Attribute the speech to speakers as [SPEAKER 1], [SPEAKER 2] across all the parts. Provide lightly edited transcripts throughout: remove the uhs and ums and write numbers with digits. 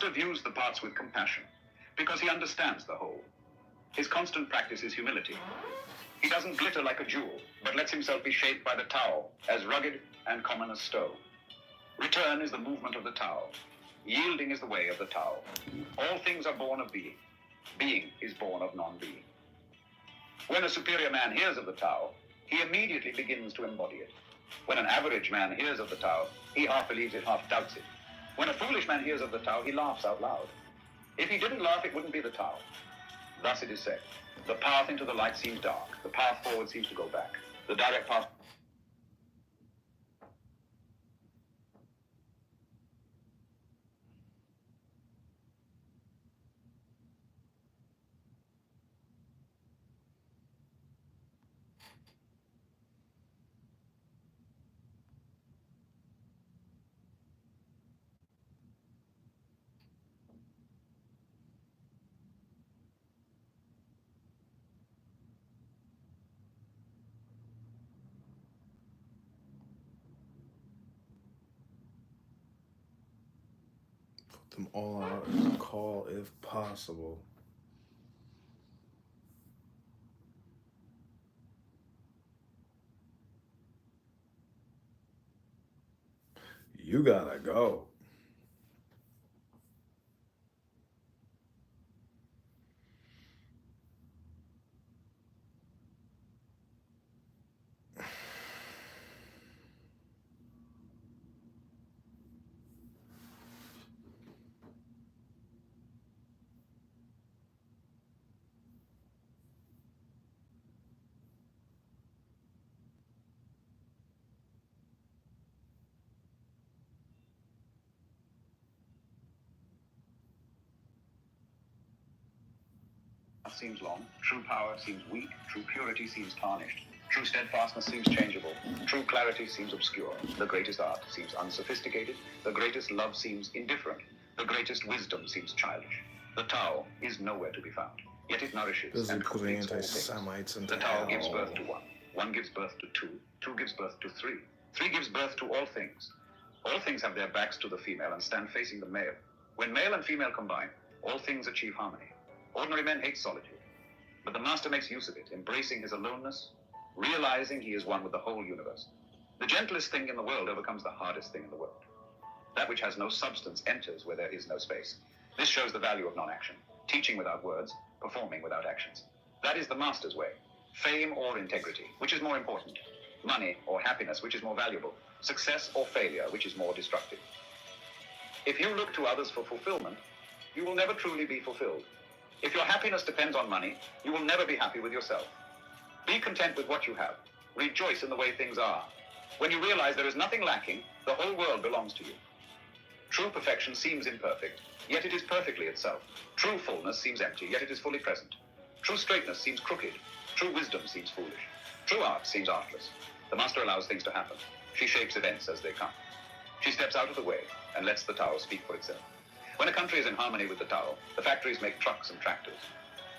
[SPEAKER 1] master views the parts with compassion because he understands the whole. His constant practice is humility. He doesn't glitter like a jewel, but lets himself be shaped by the Tao, as rugged and common as stone. Return is the movement of the Tao. Yielding is the way of the Tao. All things are born of being. Being is born of non-being. When a superior man hears of the Tao, he immediately begins to embody it. When an average man hears of the Tao, he half believes it, half doubts it. When a foolish man hears of the Tao, he laughs out loud. If he didn't laugh, it wouldn't be the Tao. Thus it is said, the path into the light seems dark. The path forward seems to go back. The direct path...
[SPEAKER 2] Them all out and call if possible. You gotta go.
[SPEAKER 1] seems long, true power seems weak, true purity seems tarnished, true steadfastness seems changeable, true clarity seems obscure, the greatest art seems unsophisticated, the greatest love seems indifferent, the greatest wisdom seems childish. The Tao is nowhere to be found, yet it nourishes and completes all things. The Tao gives birth to one, one gives birth to two, two gives birth to three, three gives birth to all things. All things have their backs to the female and stand facing the male. When male and female combine, all things achieve harmony. Ordinary men hate solitude, but the master makes use of it, embracing his aloneness, realizing he is one with the whole universe. The gentlest thing in the world overcomes the hardest thing in the world. That which has no substance enters where there is no space. This shows the value of non-action, teaching without words, performing without actions. That is the master's way. Fame or integrity, which is more important? Money or happiness, which is more valuable? Success or failure, which is more destructive? If you look to others for fulfillment, you will never truly be fulfilled. If your happiness depends on money, you will never be happy with yourself. Be content with what you have. Rejoice in the way things are. When you realize there is nothing lacking, the whole world belongs to you. True perfection seems imperfect, yet it is perfectly itself. True fullness seems empty, yet it is fully present. True straightness seems crooked. True wisdom seems foolish. True art seems artless. The master allows things to happen. She shapes events as they come. She steps out of the way and lets the Tao speak for itself. When a country is in harmony with the Tao, the factories make trucks and tractors.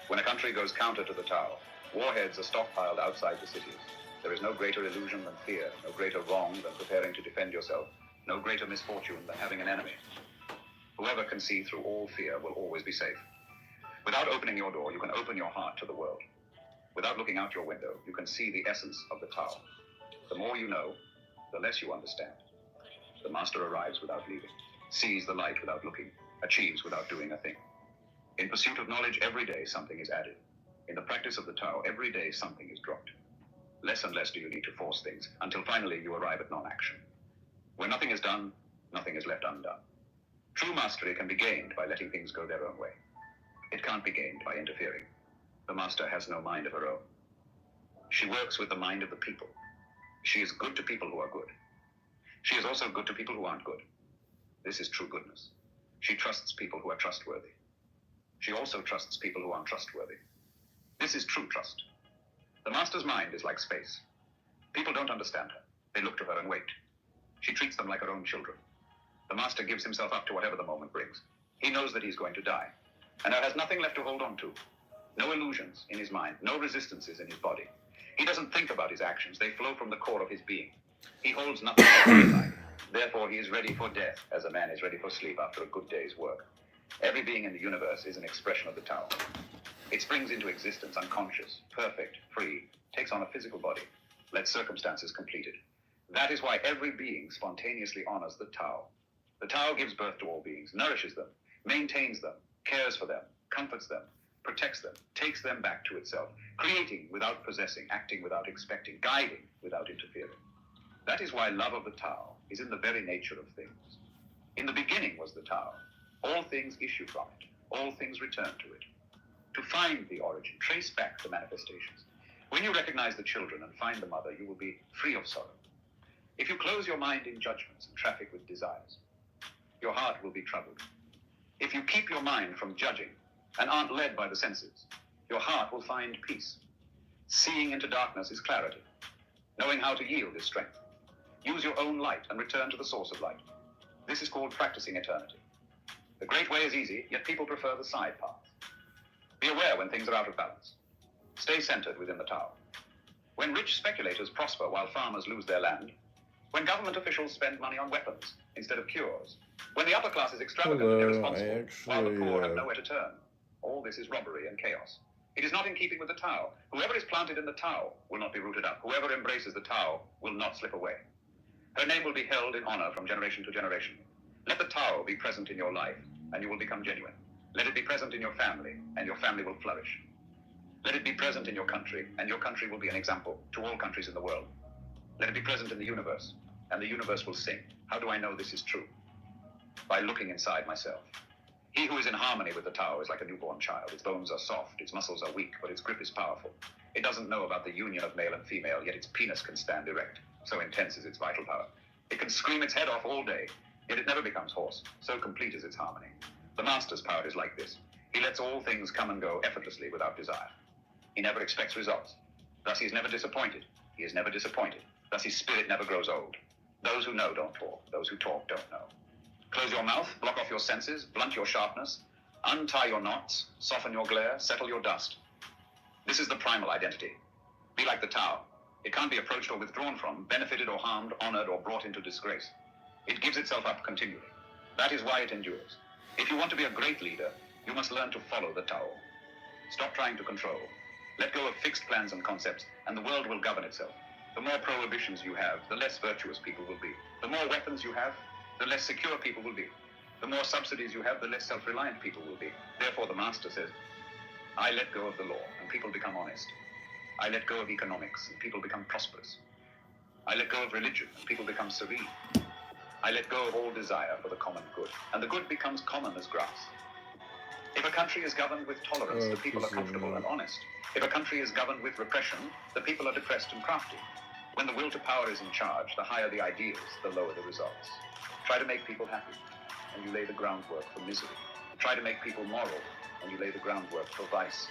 [SPEAKER 1] When a country goes counter to the Tao, warheads are stockpiled outside the cities. There is no greater illusion than fear, no greater wrong than preparing to defend yourself, no greater misfortune than having an enemy. Whoever can see through all fear will always be safe. Without opening your door, you can open your heart to the world. Without looking out your window, you can see the essence of the Tao. The more you know, the less you understand. The master arrives without leaving, sees the light without looking, achieves without doing a thing. In pursuit of knowledge, every day something is added. In the practice of the Tao, every day something is dropped. Less and less do you need to force things, until finally you arrive at non-action. When nothing is done, nothing is left undone. True mastery can be gained by letting things go their own way. It can't be gained by interfering. The master has no mind of her own. She works with the mind of the people. She is good to people who are good. She is also good to people who aren't good. This is true goodness. She trusts people who are trustworthy. She also trusts people who aren't trustworthy. This is true trust. The master's mind is like space. People don't understand her. They look to her and wait. She treats them like her own children. The master gives himself up to whatever the moment brings. He knows that he's going to die, and now has nothing left to hold on to. No illusions in his mind, no resistances in his body. He doesn't think about his actions. They flow from the core of his being. He holds nothing back in life. Therefore, he is ready for death, as a man is ready for sleep after a good day's work. Every being in the universe is an expression of the Tao. It springs into existence unconscious, perfect, free, takes on a physical body, lets circumstances complete it. That is why every being spontaneously honors the Tao. The Tao gives birth to all beings, nourishes them, maintains them, cares for them, comforts them, protects them, takes them back to itself, creating without possessing, acting without expecting, guiding without interfering. That is why love of the Tao is in the very nature of things. In the beginning was the Tao. All things issue from it. All things return to it. To find the origin, trace back the manifestations. When you recognize the children and find the mother, you will be free of sorrow. If you close your mind in judgments and traffic with desires, your heart will be troubled. If you keep your mind from judging and aren't led by the senses, your heart will find peace. Seeing into darkness is clarity. Knowing how to yield is strength. Use your own light and return to the source of light. This is called practicing eternity. The great way is easy, yet people prefer the side path. Be aware when things are out of balance. Stay centered within the Tao. When rich speculators prosper while farmers lose their land, when government officials spend money on weapons instead of cures, when the upper class is extravagant and irresponsible, while the poor have nowhere to turn, all this is robbery and chaos. It is not in keeping with the Tao. Whoever is planted in the Tao will not be rooted up. Whoever embraces the Tao will not slip away. Her name will be held in honor from generation to generation. Let the Tao be present in your life, and you will become genuine. Let it be present in your family, and your family will flourish. Let it be present in your country, and your country will be an example to all countries in the world. Let it be present in the universe, and the universe will sing. How do I know this is true? By looking inside myself. He who is in harmony with the Tao is like a newborn child. Its bones are soft, its muscles are weak, but its grip is powerful. It doesn't know about the union of male and female, yet its penis can stand erect. So intense is its vital power. It can scream its head off all day, yet it never becomes hoarse. So complete is its harmony. The master's power is like this. He lets all things come and go effortlessly without desire. He never expects results. Thus he is never disappointed. He is never disappointed. Thus his spirit never grows old. Those who know don't talk. Those who talk don't know. Close your mouth, block off your senses, blunt your sharpness, untie your knots, soften your glare, settle your dust. This is the primal identity. Be like the Tao. It can't be approached or withdrawn from, benefited or harmed, honored or brought into disgrace. It gives itself up continually. That is why it endures. If you want to be a great leader, you must learn to follow the Tao. Stop trying to control. Let go of fixed plans and concepts, and the world will govern itself. The more prohibitions you have, the less virtuous people will be. The more weapons you have, the less secure people will be. The more subsidies you have, the less self-reliant people will be. Therefore, the master says, I let go of the law, and people become honest. I let go of economics, and people become prosperous. I let go of religion, and people become serene. I let go of all desire for the common good, and the good becomes common as grass. If a country is governed with tolerance, the people are comfortable and honest. If a country is governed with repression, the people are depressed and crafty. When the will to power is in charge, the higher the ideals, the lower the results. Try to make people happy, and you lay the groundwork for misery. Try to make people moral, and you lay the groundwork for vice.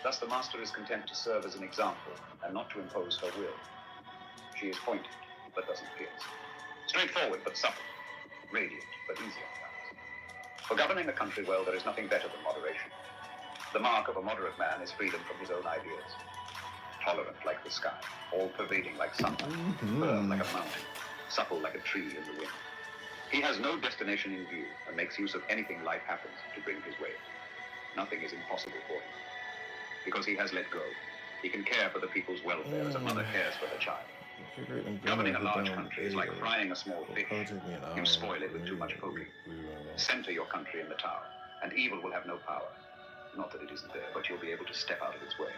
[SPEAKER 1] Thus the master is content to serve as an example, and not to impose her will. She is pointed, but doesn't pierce. Straightforward, but supple. Radiant, but easy on the eyes. For governing a country well, there is nothing better than moderation. The mark of a moderate man is freedom from his own ideas. Tolerant like the sky, all-pervading like sunlight, firm like a mountain, supple like a tree in the wind. He has no destination in view and makes use of anything life happens to bring his way. Nothing is impossible for him. Because he has let go, he can care for the people's welfare as a mother cares for her child. Governing a large country is like frying a small fish. You spoil it with too much poking. Center your country in the Tao, and evil will have no power. Not that it isn't there, but you'll be able to step out of its way.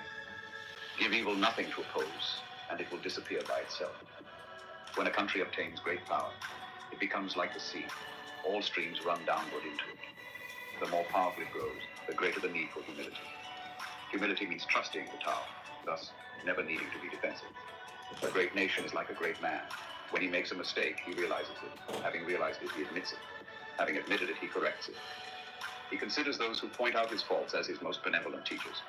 [SPEAKER 1] Give evil nothing to oppose, and it will disappear by itself. When a country obtains great power, it becomes like the sea. All streams run downward into it. The more powerful it grows, the greater the need for humility. Humility means trusting the Tao, thus never needing to be defensive. A great nation is like a great man. When he makes a mistake, he realizes it. Having realized it, he admits it. Having admitted it, he corrects it. He considers those who point out his faults as his most benevolent teachers.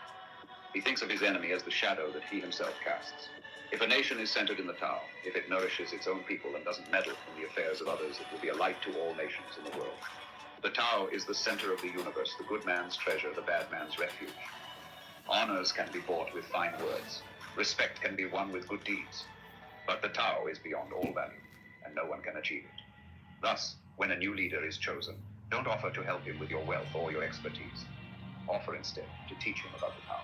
[SPEAKER 1] He thinks of his enemy as the shadow that he himself casts. If a nation is centered in the Tao, if it nourishes its own people and doesn't meddle in the affairs of others, it will be a light to all nations in the world. The Tao is the center of the universe, the good man's treasure, the bad man's refuge. Honors can be bought with fine words. Respect can be won with good deeds. But the Tao is beyond all value, and no one can achieve it. Thus, when a new leader is chosen, Don't offer to help him with your wealth or your expertise. Offer instead to teach him about the Tao.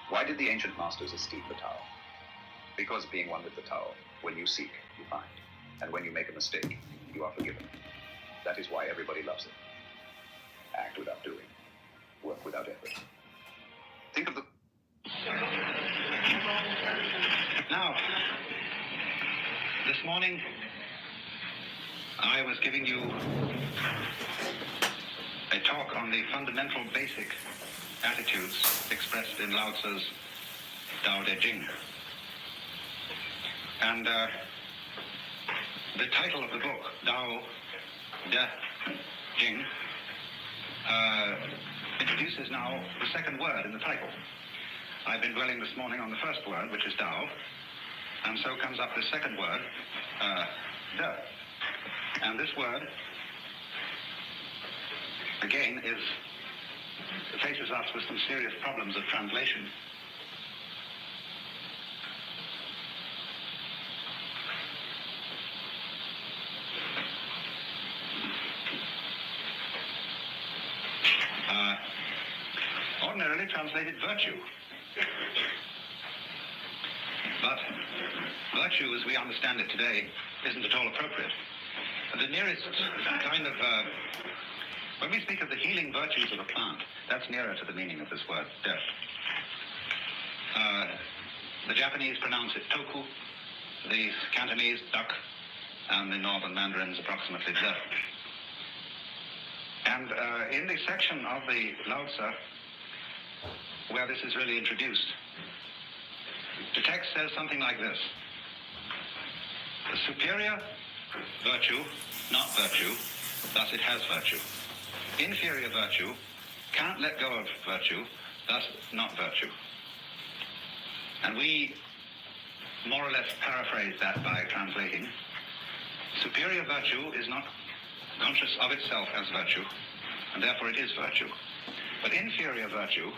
[SPEAKER 1] Why did the ancient masters esteem the Tao? Because being one with the Tao, when you seek, you find. And when you make a mistake, you are forgiven. That is why everybody loves it. Act without doing. Work without effort. Think of the...
[SPEAKER 3] Now, this morning, I was giving you a talk on the fundamental basic attitudes expressed in Lao Tzu's Tao Te Ching. And the title of the book, Tao Te Ching, introduces now the second word in the title. I've been dwelling this morning on the first word, which is Tao, and so comes up the second word, De. And this word, again, faces us with some serious problems of translation. Ordinarily translated virtue. But virtue, as we understand it today, isn't at all appropriate. The nearest kind of, when we speak of the healing virtues of a plant, that's nearer to the meaning of this word, death. The Japanese pronounce it toku, the Cantonese duck, and the Northern Mandarins approximately de. And in the section of the Lao Tzu where this is really introduced, the text says something like this: the superior virtue, not virtue, thus it has virtue. Inferior virtue can't let go of virtue, thus not virtue. And we more or less paraphrase that by translating: superior virtue is not conscious of itself as virtue, and therefore it is virtue. But inferior virtue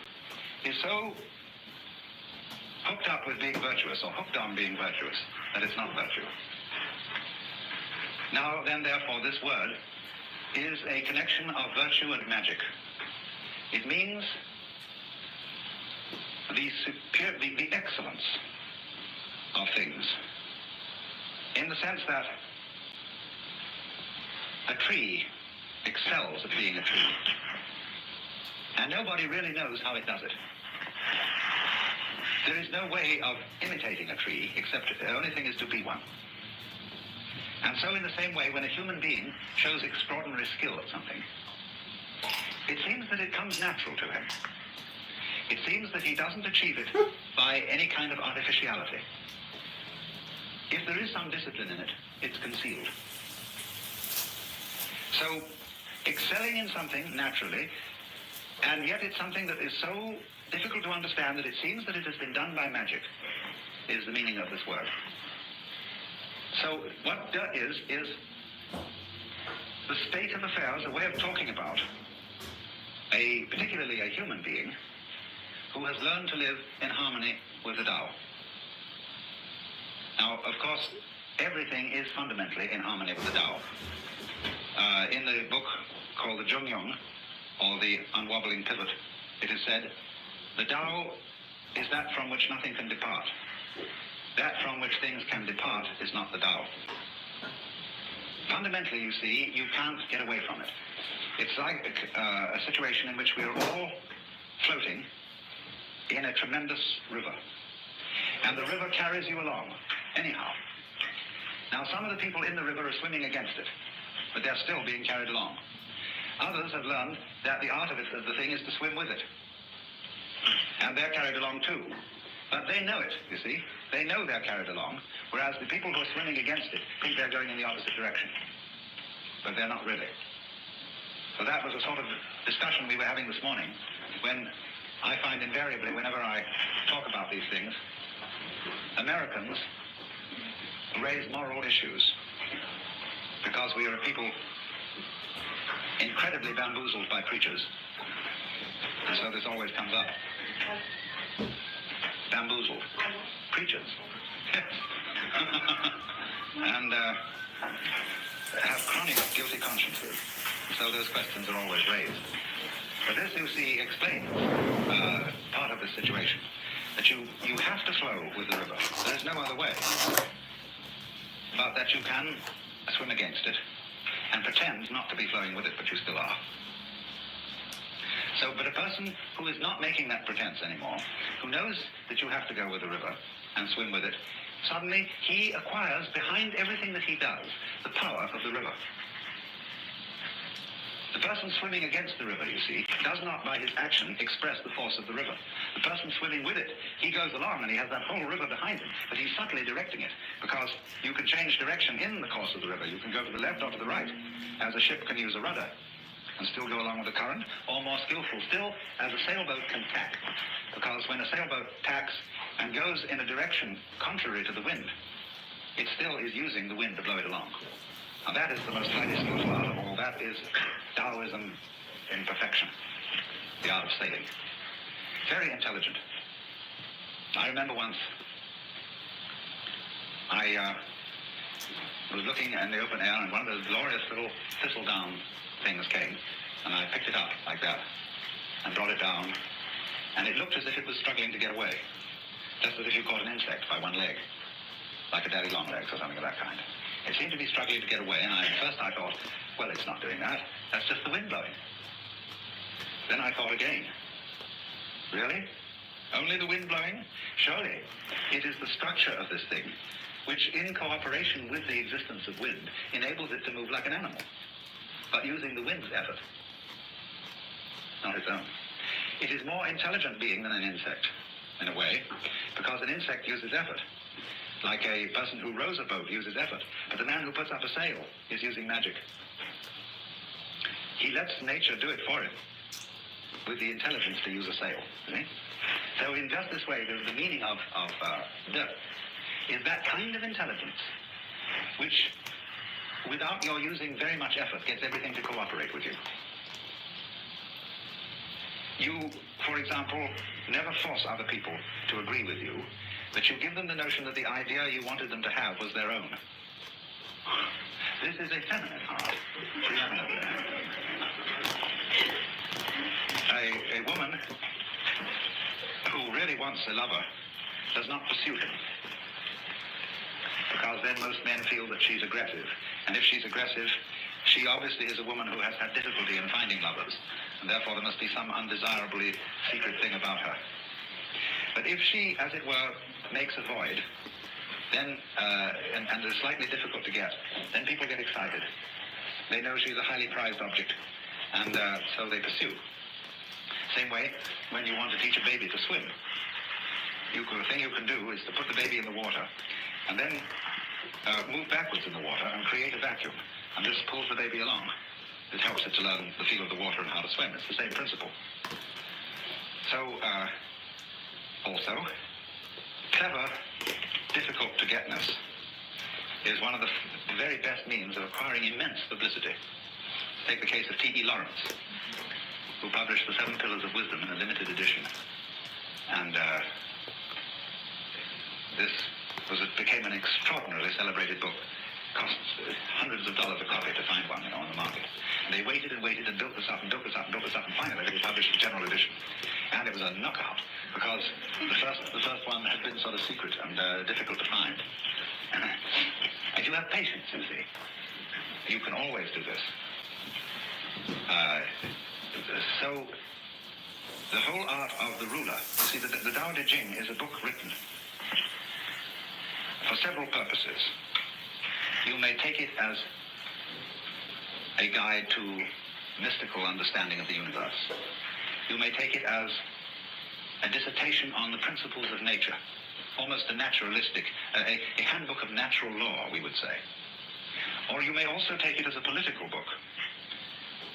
[SPEAKER 3] is so hooked up with being virtuous, or hooked on being virtuous, that it's not virtue. Now then, therefore, this word is a connection of virtue and magic. It means the excellence of things, in the sense that a tree excels at being a tree, and nobody really knows how it does it. There is no way of imitating a tree, except the only thing is to be one. And so in the same way, when a human being shows extraordinary skill at something, it seems that it comes natural to him. It seems that he doesn't achieve it by any kind of artificiality. If there is some discipline in it, it's concealed. So, excelling in something naturally, and yet it's something that is so difficult to understand that it seems that it has been done by magic, is the meaning of this word. So what de is the state of affairs, a way of talking about particularly a human being who has learned to live in harmony with the Tao. Now, of course, everything is fundamentally in harmony with the Tao. In the book called the Zhongyong, or the Unwobbling Pivot, it is said, the Tao is that from which nothing can depart. That from which things can depart is not the Tao. Fundamentally, you see, you can't get away from it. It's like a situation in which we are all floating in a tremendous river. And the river carries you along, anyhow. Now, some of the people in the river are swimming against it, but they're still being carried along. Others have learned that the art of the thing is to swim with it. And they're carried along too. But they know it, you see. They know they're carried along, whereas the people who are swimming against it think they're going in the opposite direction. But they're not really. So that was a sort of discussion we were having this morning, when I find invariably, whenever I talk about these things, Americans raise moral issues because we are a people incredibly bamboozled by preachers. And so this always comes up. Bamboozled. Preachers. And have chronic guilty consciences, so those questions are always raised. But this, you see, explains part of the situation, that you have to flow with the river. There is no other way, but that you can swim against it and pretend not to be flowing with it, but you still are. So, but a person who is not making that pretense anymore, who knows that you have to go with the river and swim with it, suddenly he acquires, behind everything that he does, the power of the river. The person swimming against the river, you see, does not by his action express the force of the river. The person swimming with it, he goes along and he has that whole river behind him, but he's subtly directing it, because you can change direction in the course of the river. You can go to the left or to the right, as a ship can use a rudder and still go along with the current, or more skillful still, as a sailboat can tack. Because when a sailboat tacks and goes in a direction contrary to the wind, it still is using the wind to blow it along. Now that is the most highly skillful art of all. That is Taoism in perfection, the art of sailing. Very intelligent. I remember once I was looking in the open air and one of those glorious little thistledown things came, and I picked it up like that and brought it down, and it looked as if it was struggling to get away, just as if you caught an insect by one leg, like a daddy long legs or something of that kind. It seemed to be struggling to get away, and at first I thought, well, it's not doing that. That's just the wind blowing. Then I thought again, really? Only the wind blowing? Surely it is the structure of this thing which, in cooperation with the existence of wind, enables it to move like an animal, but using the wind's effort, not its own. It is more intelligent being than an insect, in a way, because an insect uses effort. Like a person who rows a boat uses effort, but the man who puts up a sail is using magic. He lets nature do it for him, with the intelligence to use a sail. See? So in just this way, the meaning of the is that kind of intelligence, which, without your using very much effort, gets everything to cooperate with you. You, for example, never force other people to agree with you, but you give them the notion that the idea you wanted them to have was their own. This is a feminine art. A woman who really wants a lover does not pursue him, because then most men feel that she's aggressive. And if she's aggressive, she obviously is a woman who has had difficulty in finding lovers, and therefore there must be some undesirably secret thing about her. But if she, as it were, makes a void, then, and is slightly difficult to get, then people get excited. They know she's a highly prized object, and so they pursue. Same way, when you want to teach a baby to swim, the thing you can do is to put the baby in the water, and then move backwards in the water and create a vacuum. And this pulls the baby along. It helps it to learn the feel of the water and how to swim. It's the same principle. So, also, clever, difficult to getness is one of the very best means of acquiring immense publicity. Take the case of T.E. Lawrence, who published the 7 Pillars of Wisdom in a limited edition. And it became an extraordinarily celebrated book. Costs hundreds of dollars a copy to find one, on the market. And they waited and waited and built this up and built this up and built this up, and finally it was published in general edition. And it was a knockout, because the first one had been sort of secret and difficult to find. And you have patience, you see. You can always do this. So, the whole art of the ruler, see, the Tao Te Ching is a book written for several purposes. You may take it as a guide to mystical understanding of the universe. You may take it as a dissertation on the principles of nature, almost a naturalistic, a handbook of natural law, we would say. Or you may also take it as a political book,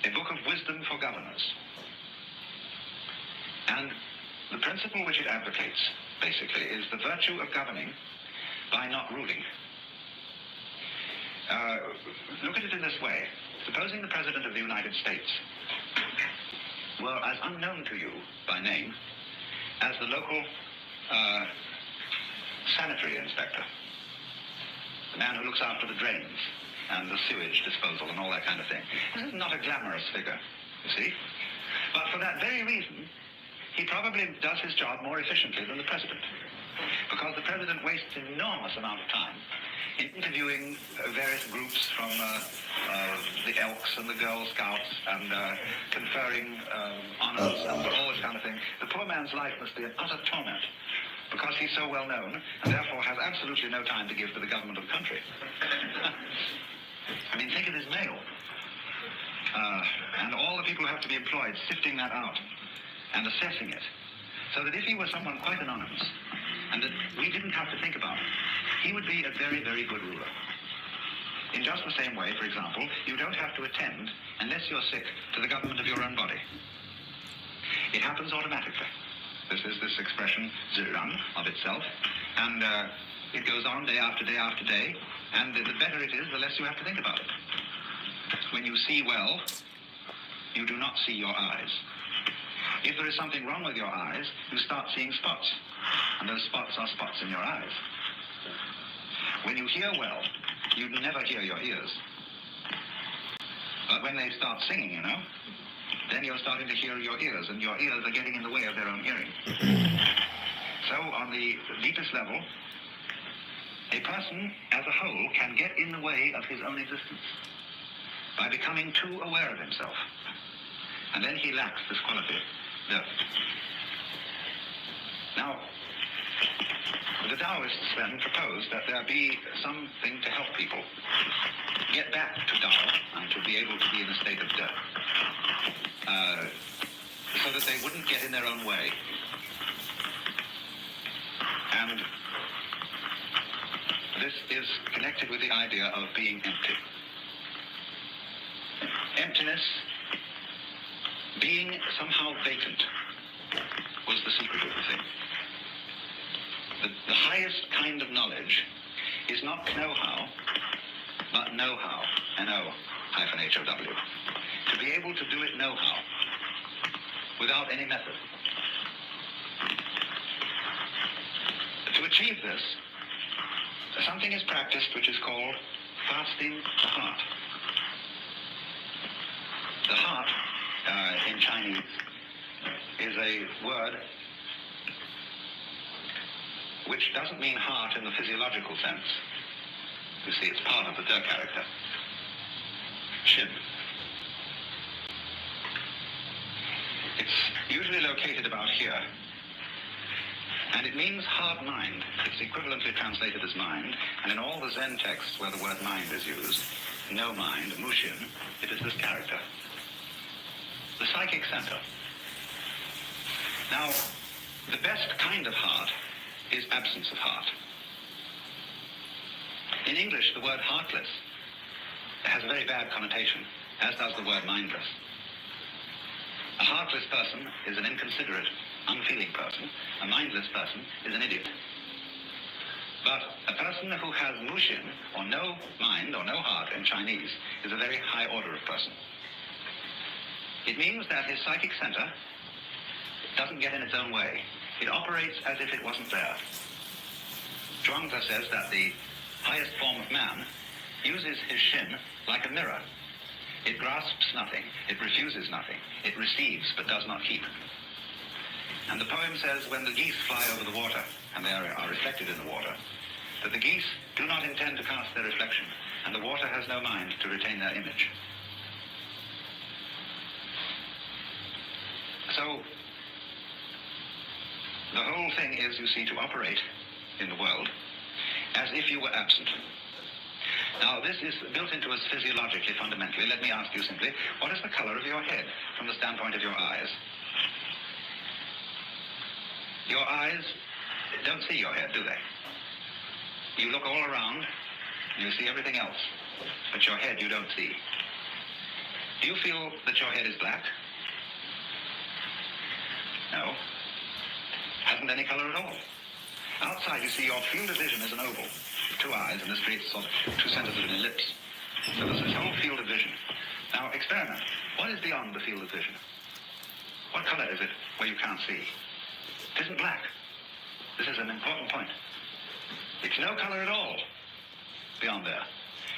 [SPEAKER 3] a book of wisdom for governors. And the principle which it advocates, basically, is the virtue of governing by not ruling. Look at it in this way. Supposing the President of the United States were as unknown to you by name as the local sanitary inspector, the man who looks after the drains. and the sewage disposal and all that kind of thing. This is not a glamorous figure, you see. But for that very reason, he probably does his job more efficiently than the president. Because the president wastes an enormous amount of time in interviewing various groups from the Elks and the Girl Scouts and conferring honors and all this kind of thing. The poor man's life must be an utter torment because he's so well known and therefore has absolutely no time to give to the government of the country. I mean, think of his mail. And all the people who have to be employed sifting that out and assessing it. So that if he were someone quite anonymous and that we didn't have to think about it, he would be a very, very good ruler. In just the same way, for example, you don't have to attend, unless you're sick, to the government of your own body. It happens automatically. This is this expression, Zirang, of itself, and it goes on day after day after day, and the better it is, the less you have to think about it. When you see well, you do not see your eyes. If there is something wrong with your eyes, you start seeing spots, and those spots are spots in your eyes. When you hear well, you never hear your ears. But when they start singing, you know, then you're starting to hear your ears, and your ears are getting in the way of their own hearing. So on the deepest level, a person as a whole can get in the way of his own existence by becoming too aware of himself. And then he lacks this quality. There. Now, the Taoists then propose that there be something to help people get back to Tao and to be able to be in a state of death, so that they wouldn't get in their own way. And this is connected with the idea of being empty. Emptiness, being somehow vacant, was the secret of the thing. The highest kind of knowledge is not know-how, but know-how, N-O-H-O-W. To be able to do it know-how, without any method. To achieve this, something is practiced which is called fasting the heart. The heart, in Chinese, is a word which doesn't mean heart in the physiological sense. You see, it's part of the De character. Shin. It's usually located about here. And it means heart-mind. It's equivalently translated as mind. And in all the Zen texts where the word mind is used, no mind, mushin, it is this character. The psychic center. Now, the best kind of heart is absence of heart. In English, the word heartless has a very bad connotation, as does the word mindless. A heartless person is an inconsiderate, unfeeling person. A mindless person is an idiot. But a person who has mushin, or no mind, or no heart in Chinese, is a very high order of person. It means that his psychic center doesn't get in its own way. It operates as if it wasn't there. Zhuangzi says that the highest form of man uses his shin like a mirror. It grasps nothing, it refuses nothing, it receives but does not keep. And the poem says when the geese fly over the water, and they are reflected in the water, that the geese do not intend to cast their reflection, and the water has no mind to retain their image. So, the whole thing is, you see, to operate in the world as if you were absent. Now, this is built into us physiologically, fundamentally. Let me ask you simply, what is the color of your head from the standpoint of your eyes? Your eyes don't see your head, do they? You look all around, and you see everything else, but your head you don't see. Do you feel that your head is black? No. Hasn't any color at all. Outside, you see your field of vision is an oval, two eyes, and this creates sort of two centers of an ellipse. So there's this whole field of vision. Now, experiment. What is beyond the field of vision? What color is it where you can't see? It isn't black. This is an important point. It's no color at all beyond there.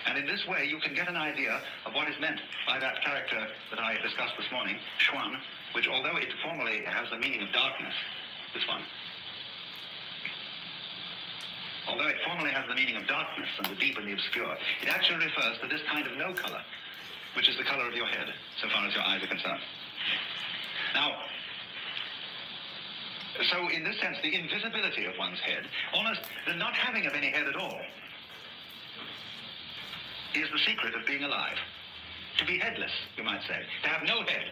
[SPEAKER 3] And in this way, you can get an idea of what is meant by that character that I discussed this morning, Xuan, which although it formally has the meaning of darkness, this one, although it formally has the meaning of darkness and the deep and the obscure, it actually refers to this kind of no color, which is the color of your head, so far as your eyes are concerned. Now, so in this sense, the invisibility of one's head, almost the not having of any head at all, is the secret of being alive. To be headless, you might say, to have no head.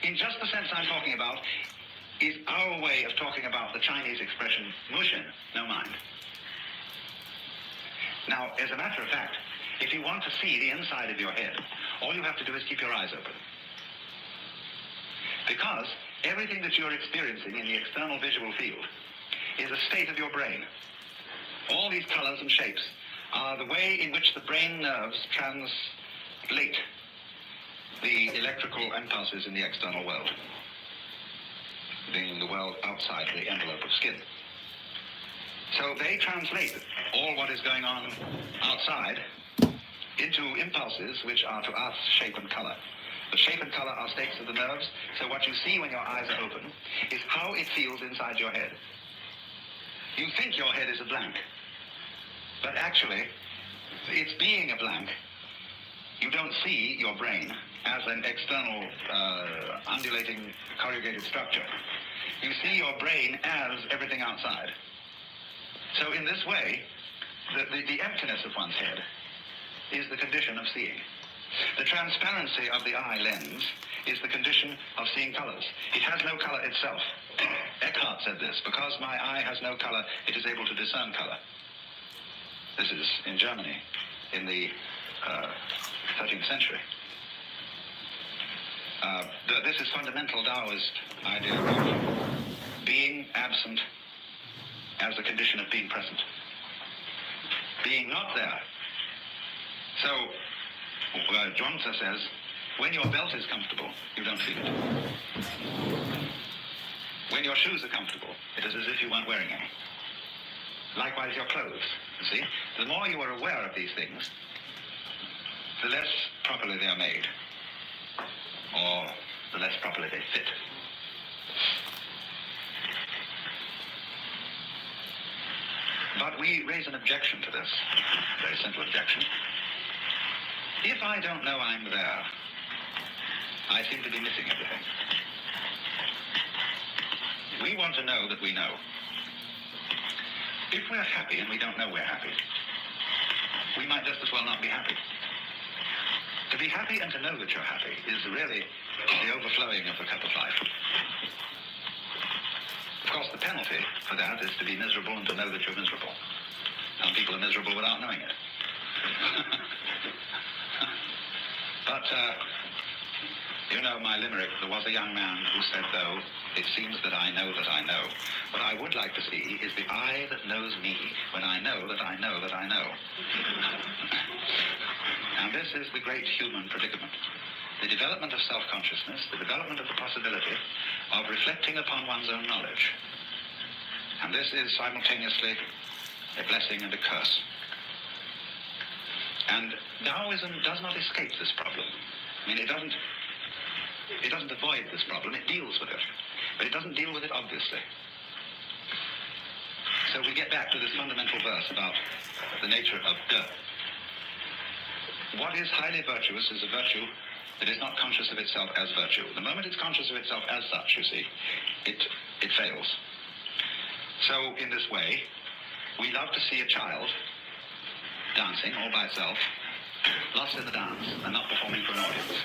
[SPEAKER 3] In just the sense I'm talking about, is our way of talking about the Chinese expression, mushin, no mind. Now, as a matter of fact, if you want to see the inside of your head, all you have to do is keep your eyes open. Because everything that you're experiencing in the external visual field is a state of your brain. All these colors and shapes are the way in which the brain nerves translate the electrical impulses in the external world, being the world outside the envelope of skin. So they translate all what is going on outside into impulses which are to us shape and color. The shape and color are states of the nerves, so what you see when your eyes are open is how it feels inside your head. You think your head is a blank, but actually, it's being a blank. You don't see your brain as an external, undulating, corrugated structure. You see your brain as everything outside. So in this way, the emptiness of one's head is the condition of seeing. The transparency of the eye lens is the condition of seeing colors. It has no color itself. Eckhart said this, because my eye has no color, it is able to discern color. This is in Germany in the 13th century. This is fundamental Taoist idea of being absent as a condition of being present. Being not there. So, Zhuangzi says, when your belt is comfortable, you don't feel it. When your shoes are comfortable, it is as if you weren't wearing any. Likewise, your clothes, you see. The more you are aware of these things, the less properly they are made, or the less properly they fit. But we raise an objection to this, a very simple objection. If I don't know I'm there, I seem to be missing everything. We want to know that we know. If we're happy and we don't know we're happy, we might just as well not be happy. To be happy and to know that you're happy is really the overflowing of the cup of life. Of course, the penalty for that is to be miserable and to know that you're miserable. Some people are miserable without knowing it. But, you know my limerick, there was a young man who said, though, it seems that I know that I know. What I would like to see is the eye that knows me when I know that I know that I know. And this is the great human predicament. The development of self-consciousness, the development of the possibility of reflecting upon one's own knowledge. And this is simultaneously a blessing and a curse. And Taoism does not escape this problem. I mean, it doesn't avoid this problem, it deals with it. But it doesn't deal with it obviously. So we get back to this fundamental verse about the nature of De. What is highly virtuous is a virtue that is not conscious of itself as virtue. The moment it's conscious of itself as such, you see, it fails. So in this way, we love to see a child dancing all by itself, lost in the dance and not performing for an audience.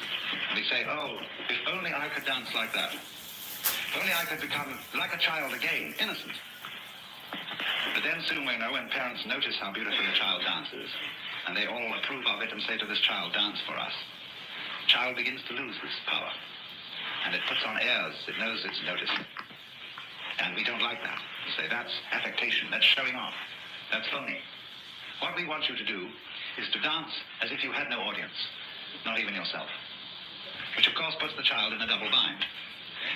[SPEAKER 3] And we say, oh, if only I could dance like that. If only I could become like a child again, innocent. But then soon we know when parents notice how beautifully a child dances, and they all approve of it and say to this child, dance for us. The child begins to lose this power. And it puts on airs, it knows it's noticed. And we don't like that. We say, that's affectation, that's showing off, that's phony. What we want you to do is to dance as if you had no audience, not even yourself. Which of course puts the child in a double bind.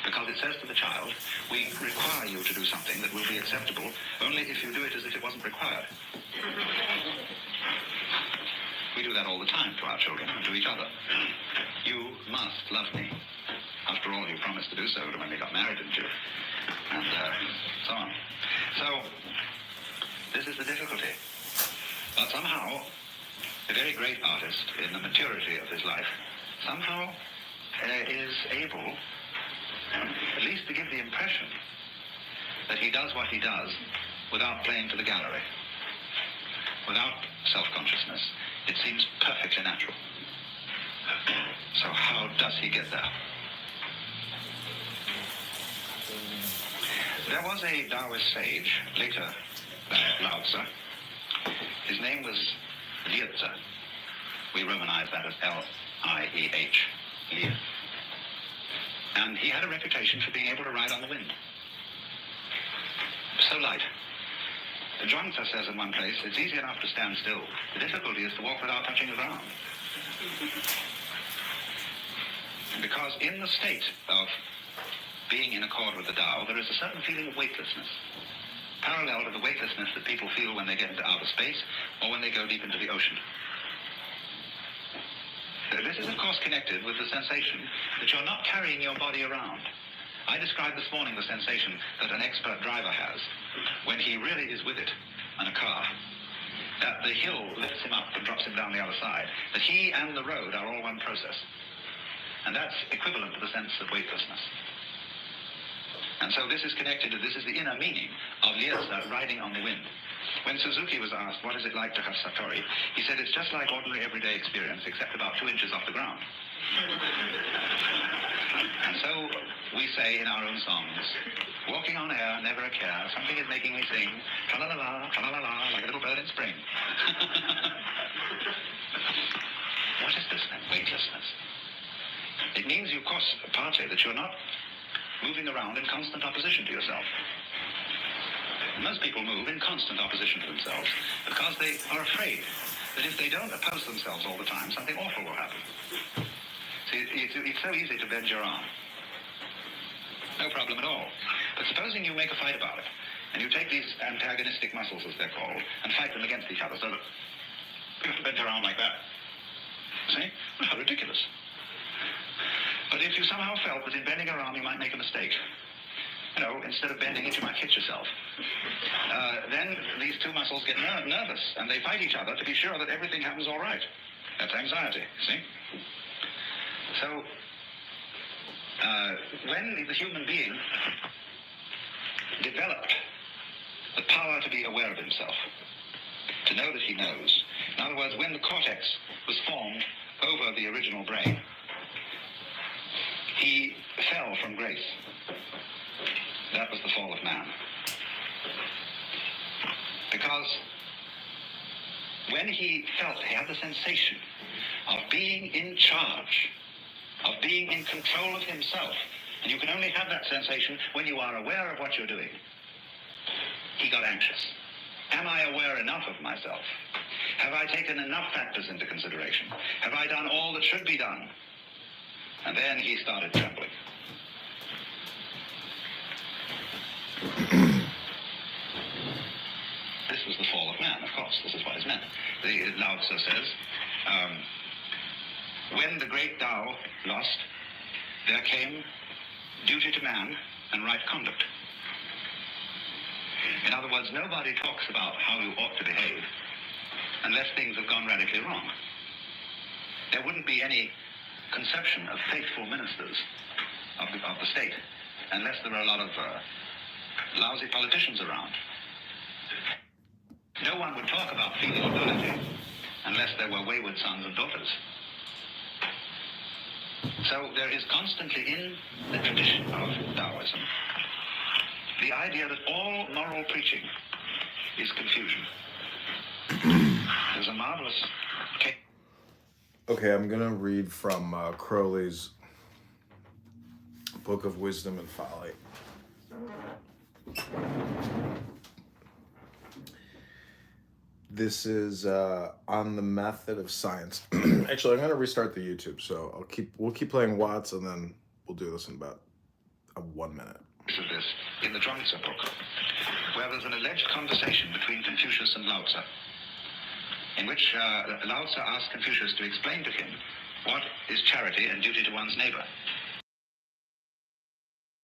[SPEAKER 3] Because it says to the child, we require you to do something that will be acceptable only if you do it as if it wasn't required. We do that all the time to our children and to each other. You must love me. After all, you promised to do so when we got married, didn't you? And so on. So, this is the difficulty. But somehow, a very great artist, in the maturity of his life, somehow is able, at least to give the impression, that he does what he does without playing to the gallery, without self-consciousness. It seems perfectly natural. So how does he get there? There was a Taoist sage, later Lao Tzu. His name was Lieh. We romanize that as L-I-E-H, Lieh. And he had a reputation for being able to ride on the wind. So light. Zhuangzi says in one place, it's easy enough to stand still. The difficulty is to walk without touching the ground. Because in the state of being in accord with the Tao, there is a certain feeling of weightlessness, parallel to the weightlessness that people feel when they get into outer space or when they go deep into the ocean. This is, of course, connected with the sensation that you're not carrying your body around. I described this morning the sensation that an expert driver has when he really is with it on a car, that the hill lifts him up and drops him down the other side, that he and the road are all one process. And that's equivalent to the sense of weightlessness. And so this is connected to, this is the inner meaning of Lieh riding on the wind. When Suzuki was asked, what is it like to have Satori, he said, it's just like ordinary everyday experience, except about 2 inches off the ground. And so we say in our own songs, walking on air, never a care, something is making me sing, tra-la-la-la, like a little bird in spring. What is this then, weightlessness? It means, of course, partly that you're not moving around in constant opposition to yourself. Most people move in constant opposition to themselves because they are afraid that if they don't oppose themselves all the time, something awful will happen. See, it's so easy to bend your arm. No problem at all. But supposing you make a fight about it, and you take these antagonistic muscles, as they're called, and fight them against each other, so that you have to bend your arm like that. See? Well, how ridiculous. But if you somehow felt that in bending your arm you might make a mistake, you know, instead of bending it, you might hit yourself. Then these two muscles get nervous, and they fight each other to be sure that everything happens all right. That's anxiety, see? So, when the human being developed the power to be aware of himself, to know that he knows, in other words, when the cortex was formed over the original brain, he fell from grace. That was the fall of man. Because when he felt, he had the sensation of being in charge, of being in control of himself, and you can only have that sensation when you are aware of what you're doing, he got anxious. Am I aware enough of myself? Have I taken enough factors into consideration? Have I done all that should be done? And then he started trembling. This was the fall of man, of course. This is what is meant. The Lao Tzu says, when the great Tao lost, there came duty to man and right conduct. In other words, nobody talks about how you ought to behave unless things have gone radically wrong. There wouldn't be any conception of faithful ministers of the state unless there were a lot of lousy politicians around. No one would talk about filial piety unless there were wayward sons and daughters. So there is constantly in the tradition of Taoism the idea that all moral preaching is confusion. There's a marvelous case.
[SPEAKER 2] Okay, I'm going to read from Crowley's Book of Wisdom and Folly. This is on the method of science. Actually, I'm going to restart the YouTube, so we'll keep playing Watts, and then we'll do this in about 1 minute.
[SPEAKER 3] Of this in the Zhuangzi book, where there's an alleged conversation between Confucius and Lao Tzu. in which Lao Tzu asked Confucius to explain to him what is charity and duty to one's neighbor.